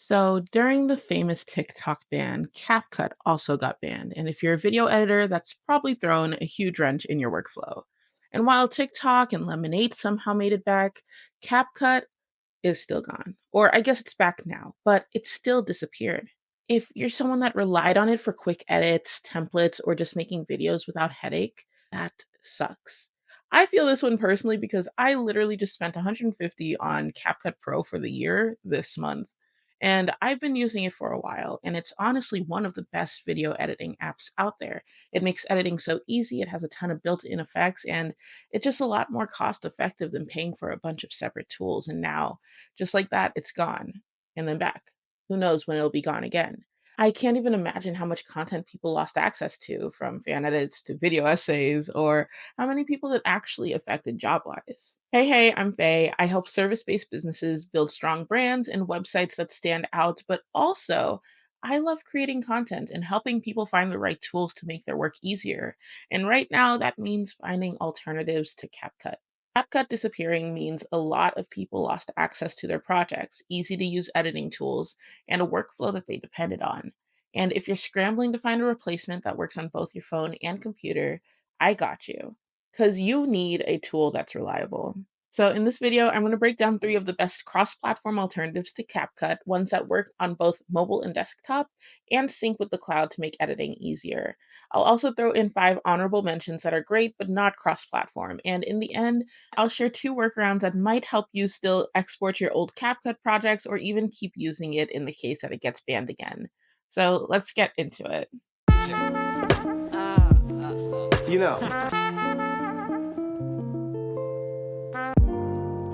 So during the famous TikTok ban, CapCut also got banned. And if you're a video editor, that's probably thrown a huge wrench in your workflow. And while TikTok and Lemonade somehow made it back, CapCut is still gone. Or I guess it's back now, but it's still disappeared. If you're someone that relied on it for quick edits, templates, or just making videos without headache, that sucks. I feel this one personally because I literally just spent 150 on CapCut Pro for the year this month. And I've been using it for a while, and it's honestly one of the best video editing apps out there. It makes editing so easy, it has a ton of built in effects, and it's just a lot more cost effective than paying for a bunch of separate tools. And now, just like that, it's gone and then back. Who knows when it'll be gone again? I can't even imagine how much content people lost access to, from fan edits to video essays, or how many people it actually affected job wise. Hey, I'm Faye. I help service based businesses build strong brands and websites that stand out, but also I love creating content and helping people find the right tools to make their work easier. And right now, that means finding alternatives to CapCut. CapCut disappearing means a lot of people lost access to their projects, easy to use editing tools, and a workflow that they depended on. And if you're scrambling to find a replacement that works on both your phone and computer, I got you. Because you need a tool that's reliable. So, in this video, I'm going to break down three of the best cross platform alternatives to CapCut, ones that work on both mobile and desktop and sync with the cloud to make editing easier. I'll also throw in five honorable mentions that are great but not cross platform. And in the end, I'll share two workarounds that might help you still export your old CapCut projects or even keep using it in the case that it gets banned again. So, let's get into it. You know,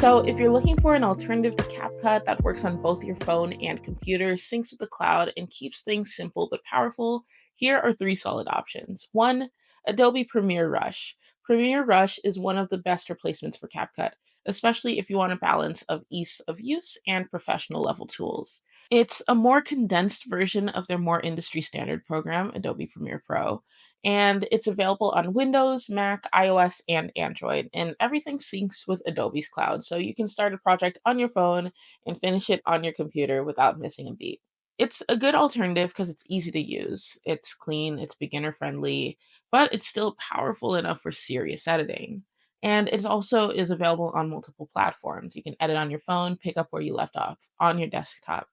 So, if you're looking for an alternative to CapCut that works on both your phone and computer, syncs with the cloud, and keeps things simple but powerful, here are three solid options. One, Adobe Premiere Rush. Premiere Rush is one of the best replacements for CapCut, especially if you want a balance of ease of use and professional level tools. It's a more condensed version of their more industry standard program, Adobe Premiere Pro, and it's available on Windows, Mac, iOS, and Android. And everything syncs with Adobe's cloud, so you can start a project on your phone and finish it on your computer without missing a beat. It's a good alternative because it's easy to use, it's clean, it's beginner friendly, but it's still powerful enough for serious editing. And it also is available on multiple platforms. You can edit on your phone, pick up where you left off on your desktop.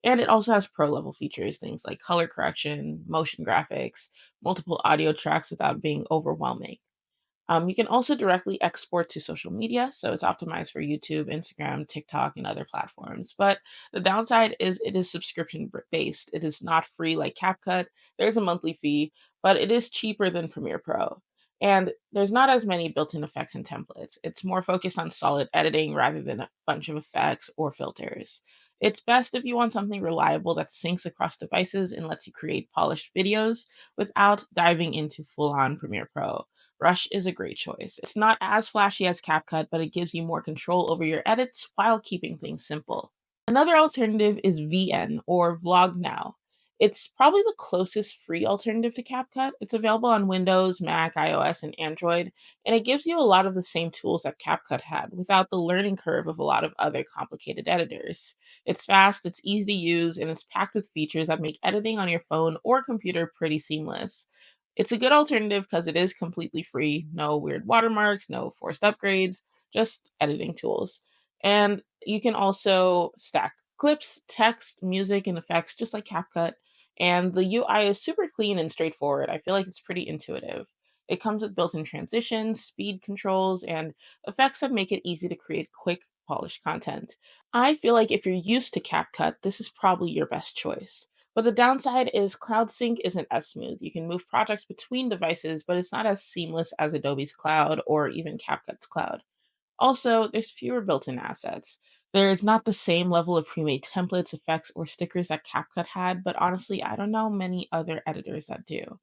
And it also has pro level features, things like color correction, motion graphics, multiple audio tracks without being overwhelming. You can also directly export to social media, so it's optimized for YouTube, Instagram, TikTok, and other platforms. But the downside is it is subscription based. It is not free like CapCut. There's a monthly fee, but it is cheaper than Premiere Pro. And there's not as many built in effects and templates. It's more focused on solid editing rather than a bunch of effects or filters. It's best if you want something reliable that syncs across devices and lets you create polished videos without diving into full on Premiere Pro. Rush is a great choice. It's not as flashy as CapCut, but it gives you more control over your edits while keeping things simple. Another alternative is VN or Vlog Now. It's probably the closest free alternative to CapCut. It's available on Windows, Mac, iOS, and Android, and it gives you a lot of the same tools that CapCut had without the learning curve of a lot of other complicated editors. It's fast, it's easy to use, and it's packed with features that make editing on your phone or computer pretty seamless. It's a good alternative because it is completely free, no weird watermarks, no forced upgrades, just editing tools. And you can also stack clips, text, music, and effects just like CapCut. And the UI is super clean and straightforward. I feel like it's pretty intuitive. It comes with built in transitions, speed controls, and effects that make it easy to create quick, polished content. I feel like if you're used to CapCut, this is probably your best choice. But the downside is Cloud Sync isn't as smooth. You can move projects between devices, but it's not as seamless as Adobe's cloud or even CapCut's cloud. Also, there's fewer built in assets. There is not the same level of pre made templates, effects, or stickers that CapCut had, but honestly, I don't know many other editors that do.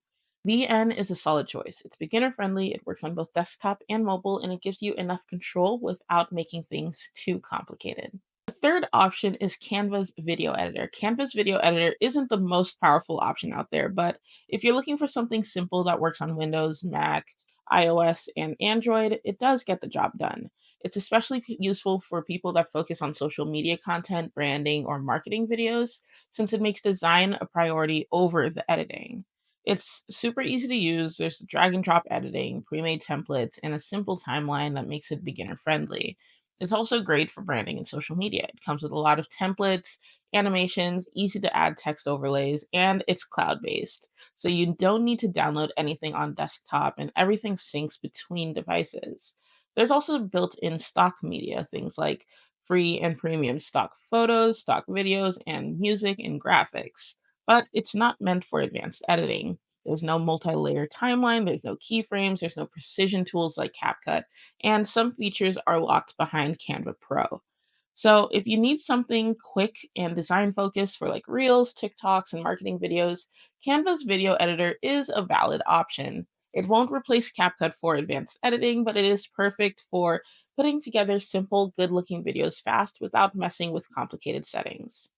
VN is a solid choice. It's beginner friendly, it works on both desktop and mobile, and it gives you enough control without making things too complicated. The third option is Canva's video editor. Canva's video editor isn't the most powerful option out there, but if you're looking for something simple that works on Windows, Mac, iOS, and Android, it does get the job done. It's especially useful for people that focus on social media content, branding, or marketing videos, since it makes design a priority over the editing. It's super easy to use. There's drag and drop editing, pre made templates, and a simple timeline that makes it beginner friendly. It's also great for branding and social media. It comes with a lot of templates, animations, easy to add text overlays, and it's cloud based. So you don't need to download anything on desktop and everything syncs between devices. There's also built in stock media, things like free and premium stock photos, stock videos, and music and graphics. But it's not meant for advanced editing. There's no multi layer timeline, there's no keyframes, there's no precision tools like CapCut, and some features are locked behind Canva Pro. So, if you need something quick and design focused for like reels, TikToks, and marketing videos, Canva's video editor is a valid option. It won't replace CapCut for advanced editing, but it is perfect for putting together simple, good looking videos fast without messing with complicated settings.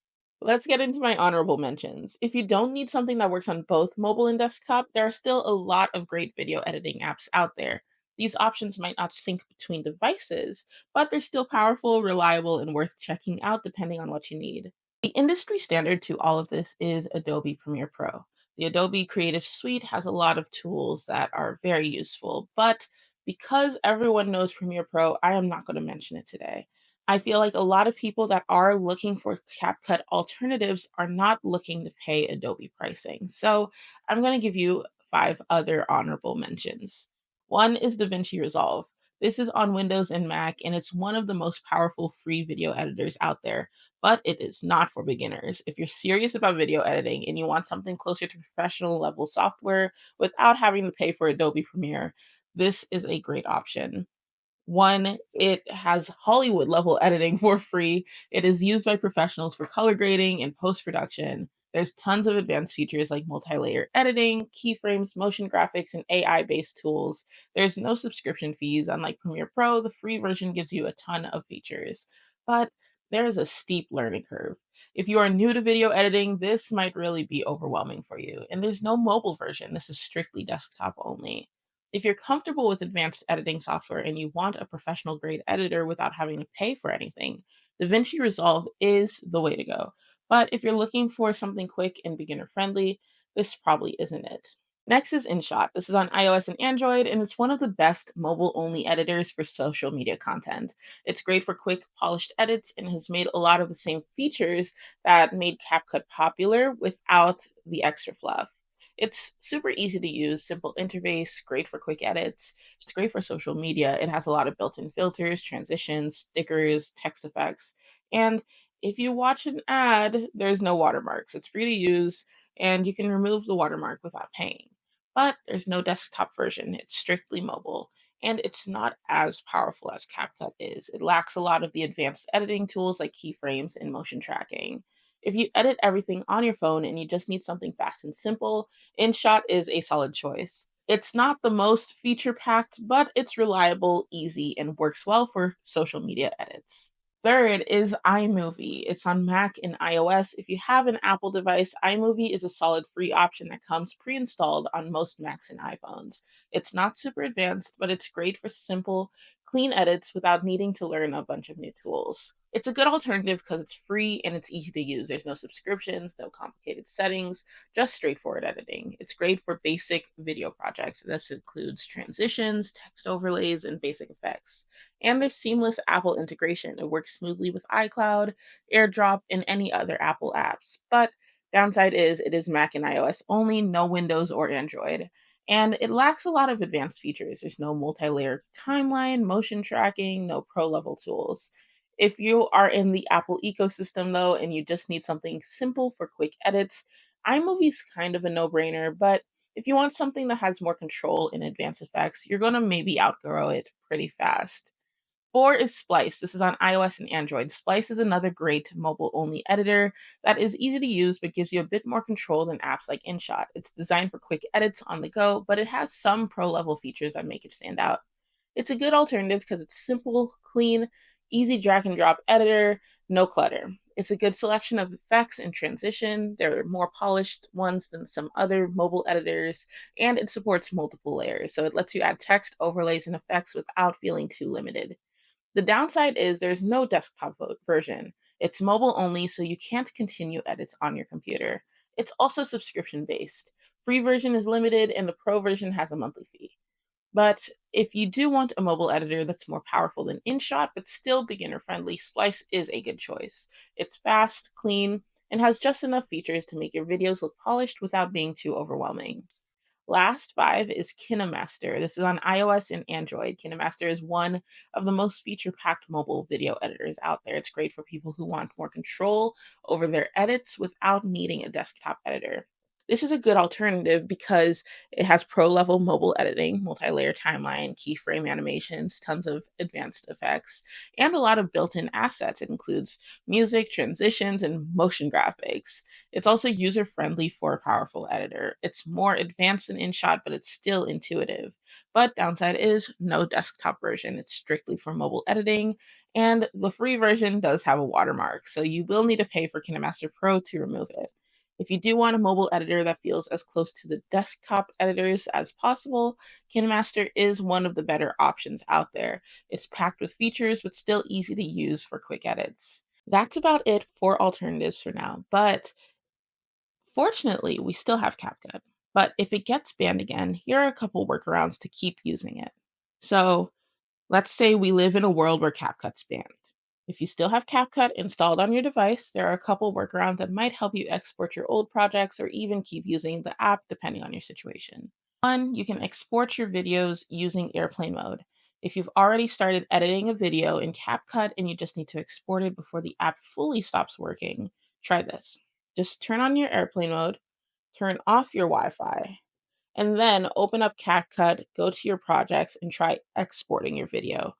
Let's get into my honorable mentions. If you don't need something that works on both mobile and desktop, there are still a lot of great video editing apps out there. These options might not sync between devices, but they're still powerful, reliable, and worth checking out depending on what you need. The industry standard to all of this is Adobe Premiere Pro. The Adobe Creative Suite has a lot of tools that are very useful, but because everyone knows Premiere Pro, I am not going to mention it today. I feel like a lot of people that are looking for CapCut alternatives are not looking to pay Adobe pricing. So I'm going to give you five other honorable mentions. One is DaVinci Resolve. This is on Windows and Mac, and it's one of the most powerful free video editors out there, but it is not for beginners. If you're serious about video editing and you want something closer to professional level software without having to pay for Adobe Premiere, this is a great option. One, it has Hollywood level editing for free. It is used by professionals for color grading and post production. There's tons of advanced features like multi layer editing, keyframes, motion graphics, and AI based tools. There's no subscription fees. Unlike Premiere Pro, the free version gives you a ton of features. But there is a steep learning curve. If you are new to video editing, this might really be overwhelming for you. And there's no mobile version, this is strictly desktop only. If you're comfortable with advanced editing software and you want a professional grade editor without having to pay for anything, DaVinci Resolve is the way to go. But if you're looking for something quick and beginner friendly, this probably isn't it. Next is InShot. This is on iOS and Android, and it's one of the best mobile only editors for social media content. It's great for quick, polished edits and has made a lot of the same features that made CapCut popular without the extra fluff. It's super easy to use, simple interface, great for quick edits. It's great for social media. It has a lot of built in filters, transitions, stickers, text effects. And if you watch an ad, there's no watermarks. It's free to use, and you can remove the watermark without paying. But there's no desktop version, it's strictly mobile. And it's not as powerful as CapCut is. It lacks a lot of the advanced editing tools like keyframes and motion tracking. If you edit everything on your phone and you just need something fast and simple, InShot is a solid choice. It's not the most feature packed, but it's reliable, easy, and works well for social media edits. Third is iMovie. It's on Mac and iOS. If you have an Apple device, iMovie is a solid free option that comes pre installed on most Macs and iPhones. It's not super advanced, but it's great for simple, clean edits without needing to learn a bunch of new tools. It's a good alternative because it's free and it's easy to use. There's no subscriptions, no complicated settings, just straightforward editing. It's great for basic video projects. This includes transitions, text overlays, and basic effects. And there's seamless Apple integration. It works smoothly with iCloud, AirDrop, and any other Apple apps. But downside is it is Mac and iOS only, no Windows or Android. And it lacks a lot of advanced features. There's no multi layer timeline, motion tracking, no pro level tools. If you are in the Apple ecosystem, though, and you just need something simple for quick edits, iMovie's kind of a no brainer. But if you want something that has more control and advanced effects, you're going to maybe outgrow it pretty fast. Four is Splice. This is on iOS and Android. Splice is another great mobile only editor that is easy to use but gives you a bit more control than apps like InShot. It's designed for quick edits on the go, but it has some pro level features that make it stand out. It's a good alternative because it's simple, clean, easy drag and drop editor, no clutter. It's a good selection of effects and transition. There are more polished ones than some other mobile editors, and it supports multiple layers. So it lets you add text, overlays, and effects without feeling too limited. The downside is there's no desktop version. It's mobile only, so you can't continue edits on your computer. It's also subscription based. Free version is limited, and the pro version has a monthly fee. But if you do want a mobile editor that's more powerful than InShot but still beginner friendly, Splice is a good choice. It's fast, clean, and has just enough features to make your videos look polished without being too overwhelming. Last five is KineMaster. This is on iOS and Android. KineMaster is one of the most feature packed mobile video editors out there. It's great for people who want more control over their edits without needing a desktop editor. This is a good alternative because it has pro level mobile editing, multi layer timeline, keyframe animations, tons of advanced effects, and a lot of built in assets. It includes music, transitions, and motion graphics. It's also user friendly for a powerful editor. It's more advanced than InShot, but it's still intuitive. But downside is no desktop version. It's strictly for mobile editing, and the free version does have a watermark, so you will need to pay for KineMaster Pro to remove it. If you do want a mobile editor that feels as close to the desktop editors as possible, KineMaster is one of the better options out there. It's packed with features, but still easy to use for quick edits. That's about it for alternatives for now, but fortunately, we still have CapCut. But if it gets banned again, here are a couple workarounds to keep using it. So let's say we live in a world where CapCut's banned. If you still have CapCut installed on your device, there are a couple workarounds that might help you export your old projects or even keep using the app depending on your situation. One, you can export your videos using airplane mode. If you've already started editing a video in CapCut and you just need to export it before the app fully stops working, try this. Just turn on your airplane mode, turn off your Wi Fi, and then open up CapCut, go to your projects, and try exporting your video.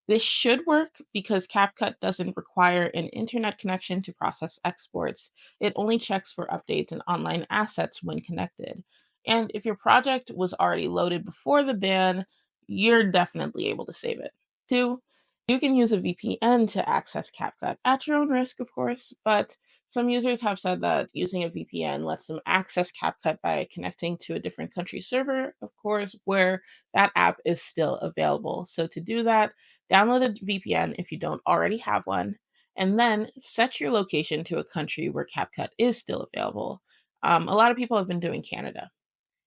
This should work because CapCut doesn't require an internet connection to process exports. It only checks for updates and online assets when connected. And if your project was already loaded before the ban, you're definitely able to save it. Two, you can use a VPN to access CapCut at your own risk, of course, but some users have said that using a VPN lets them access CapCut by connecting to a different country server, of course, where that app is still available. So to do that, download a VPN if you don't already have one, and then set your location to a country where CapCut is still available. A lot of people have been doing Canada.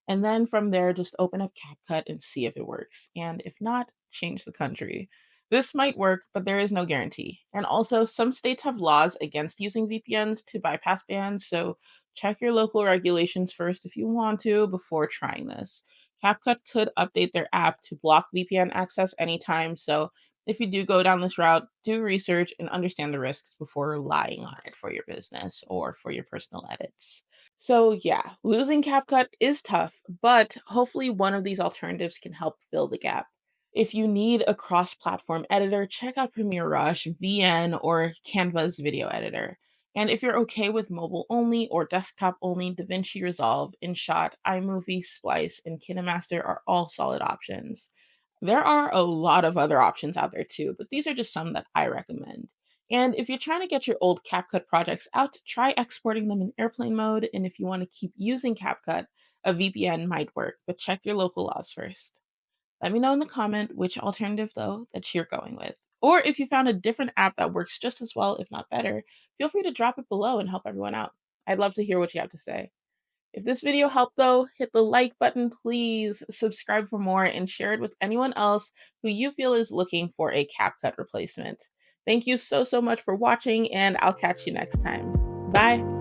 And then from there, just open up CapCut and see if it works. And if not, change the country. This might work, but there is no guarantee. And also, some states have laws against using VPNs to bypass bans, so check your local regulations first if you want to before trying this. CapCut could update their app to block VPN access anytime, so if you do go down this route, do research and understand the risks before relying on it for your business or for your personal edits. So, yeah, losing CapCut is tough, but hopefully one of these alternatives can help fill the gap. If you need a cross platform editor, check out Premiere Rush, VN, or Canva's video editor. And if you're okay with mobile only or desktop only, DaVinci Resolve, InShot, iMovie, Splice, and KineMaster are all solid options. There are a lot of other options out there too, but these are just some that I recommend. And if you're trying to get your old CapCut projects out, try exporting them in airplane mode. And if you want to keep using CapCut, a VPN might work, but check your local laws first. Let me know in the comment which alternative, though, that you're going with. Or if you found a different app that works just as well, if not better, feel free to drop it below and help everyone out. I'd love to hear what you have to say. If this video helped though, hit the like button please, subscribe for more, and share it with anyone else who you feel is looking for a CapCut replacement. Thank you so much for watching, and I'll catch you next time. Bye!